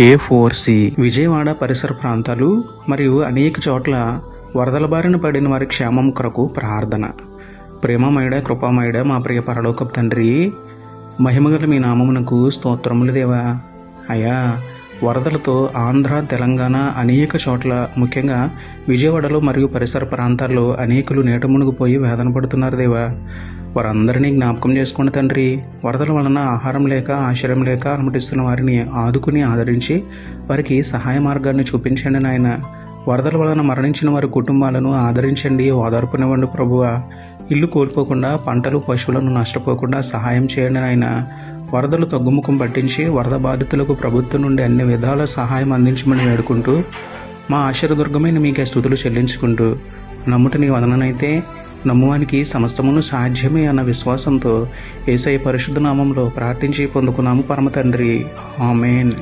A4C Vijayawada పరిసర ప్రాంతాలు మరియు అనేక చోట్ల వరదల బారిన పడిన వారి క్షేమం కొరకు ప్రార్థన. ప్రేమమయుడ కృపామయుడ మా ప్రియ పరలోకపు తండ్రి, మహిమగల మీ నామమునకు స్తోత్రములు దేవా. అయ్యా, వరదలతో ఆంధ్ర తెలంగాణ అనేక చోట్ల, ముఖ్యంగా విజయవాడలో మరియు పరిసర ప్రాంతాల్లో అనేకులు నీట మునిగిపోయి వేదన పడుతున్నారు దేవా. వారందరినీ జ్ఞాపకం చేసుకోండి తండ్రి. వరదల వలన ఆహారం లేక ఆశ్రయం లేక అలమటిస్తున్న వారిని ఆదుకుని ఆదరించి వారికి సహాయ మార్గాన్ని చూపించండి నాయన. వరదల వలన మరణించిన వారి కుటుంబాలను ఆదరించండి, ఓదార్పునివ్వండి ప్రభువా. ఇల్లు కోల్పోకుండా, పంటలు పశువులను నష్టపోకుండా సహాయం చేయండి నాయన. వరదలు తగ్గుముఖం పట్టించి వరద బాధితులకు ప్రభుత్వం నుండి అన్ని విధాల సహాయం అందించమని వేడుకుంటూ, మా ఆశ్చర్యదుర్గమైన మీకే స్తుతులు చెల్లించుకుంటూ, నమ్ముట నీ వదననైతే నమ్మువానికి సమస్తమును సాధ్యమే అన్న విశ్వాసంతో యేసయ్య పరిశుద్ధ నామంలో ప్రార్థించి పొందుకున్నాము పరమ తండ్రి. ఆమేన్.